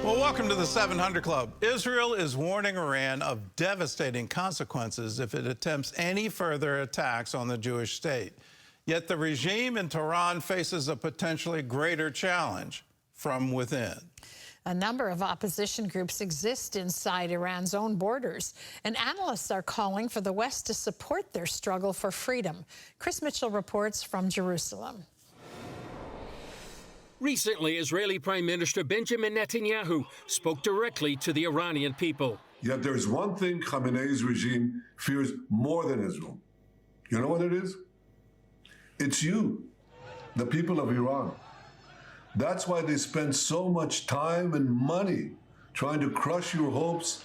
Well, welcome to the 700 Club. Israel is warning Iran of devastating consequences if it attempts any further attacks on the Jewish state. Yet the regime in Tehran faces a potentially greater challenge from within. A number of opposition groups exist inside Iran's own borders, and analysts are calling for the West to support their struggle for freedom. Chris Mitchell reports from Jerusalem. Recently, Israeli Prime Minister Benjamin Netanyahu spoke directly to the Iranian people. Yet there is one thing Khamenei's regime fears more than Israel. You know what it is? It's you, the people of Iran. That's why they spend so much time and money trying to crush your hopes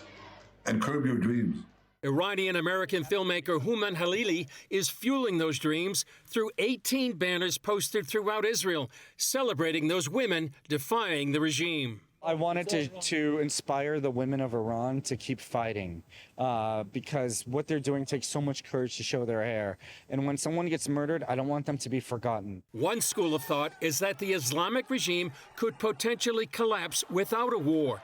and curb your dreams. Iranian-American filmmaker Hooman Khalili is fueling those dreams through 18 banners posted throughout Israel, celebrating those women defying the regime. I wanted to inspire the women of Iran to keep fighting because what they're doing takes so much courage to show their hair. And when someone gets murdered, I don't want them to be forgotten. One school of thought is that the Islamic regime could potentially collapse without a war.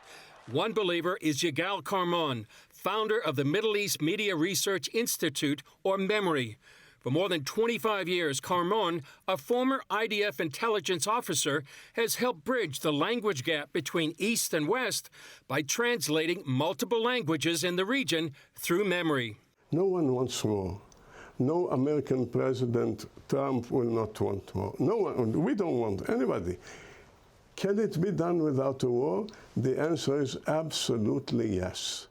One believer is Yigal Karman, founder of the Middle East Media Research Institute, or MEMRI. For more than 25 years, Karman, a former IDF intelligence officer, has helped bridge the language gap between East and West by translating multiple languages in the region through MEMRI. No one wants war. No American President Trump will not want war. No one, we don't want anybody. Can it be done without a war? The answer is absolutely yes.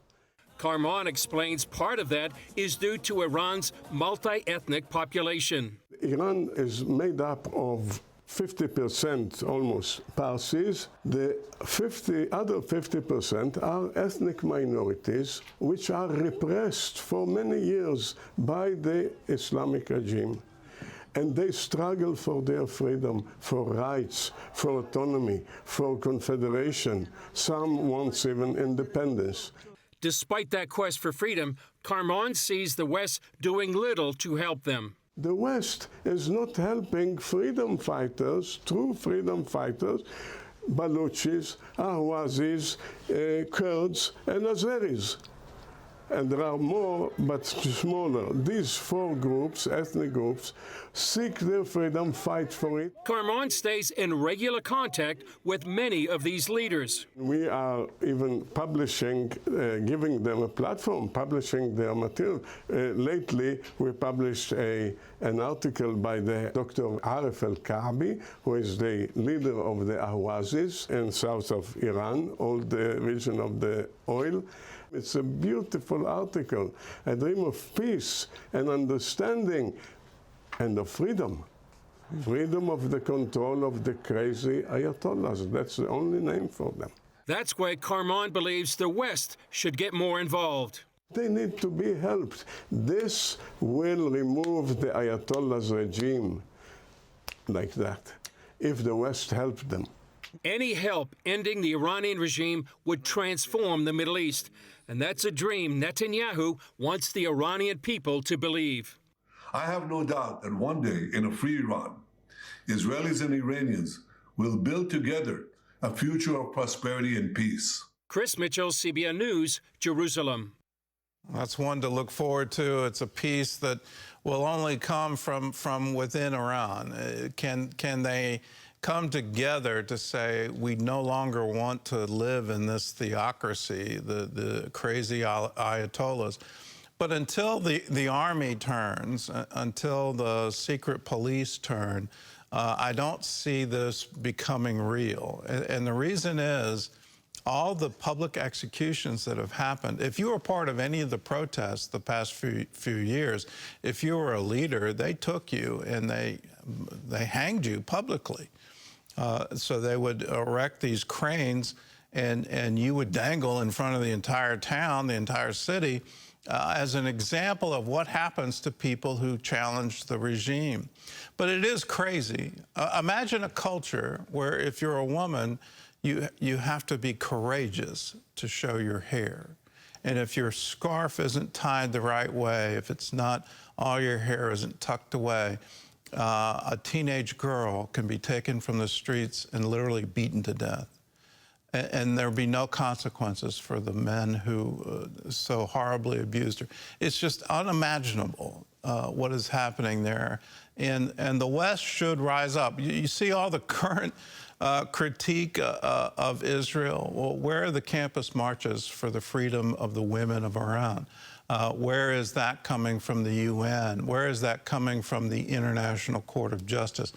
Karman explains part of that is due to Iran's multi-ethnic population. Iran is made up of 50% almost Parsis. The other 50% are ethnic minorities which are repressed for many years by the Islamic regime. And they struggle for their freedom, for rights, for autonomy, for confederation. Some want even independence. Despite that quest for freedom, Karman sees the West doing little to help them. The West is not helping freedom fighters, true freedom fighters, Baluchis, Ahwazis, Kurds, and Azeris. And there are more, but smaller. These four groups, ethnic groups, seek their freedom, fight for it. Karman stays in regular contact with many of these leaders. We are even publishing, giving them a platform, publishing their material. Lately, we published an article by the Dr. Aref El-Kaabi, who is the leader of the Ahwazis in south of Iran, all the region of the oil. It's a beautiful article, a dream of peace and understanding and of freedom. Freedom of the control of the crazy Ayatollahs. That's the only name for them. That's why Karman believes the West should get more involved. They need to be helped. This will remove the Ayatollahs regime like that, if the West helped them. Any help ending the Iranian regime would transform the Middle East. And that's a dream Netanyahu wants the Iranian people to believe. I have no doubt that one day in a free Iran, Israelis and Iranians will build together a future of prosperity and peace. Chris Mitchell, CBN News, Jerusalem. That's one to look forward to. It's a peace that will only come from within Iran. Can they come together to say we no longer want to live in this theocracy, the crazy Ayatollahs? But until the army turns, until the secret police turn, I don't see this becoming real. And the reason is all the public executions that have happened. If you were part of any of the protests the past few years, if you were a leader, they took you and they hanged you publicly. So they would erect these cranes and you would dangle in front of the entire town, the entire city, as an example of what happens to people who challenge the regime. But it is crazy. Imagine a culture where if you're a woman, you have to be courageous to show your hair. And if your scarf isn't tied the right way, if it's not, all your hair isn't tucked away, a teenage girl can be taken from the streets and literally beaten to death. and there be no consequences for the men who so horribly abused her. It's just unimaginable what is happening there. And the West should rise up. You see all the current critique of Israel. Well, where are the campus marches for the freedom of the women of Iran? Where is that coming from the UN? Where is that coming from the International Court of Justice?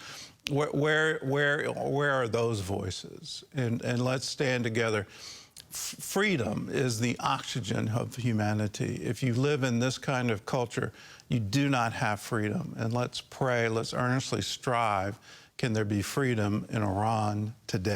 Where are those voices? And let's stand together. Freedom is the oxygen of humanity. If you live in this kind of culture, you do not have freedom. And let's pray, let's earnestly strive. Can there be freedom in Iran today?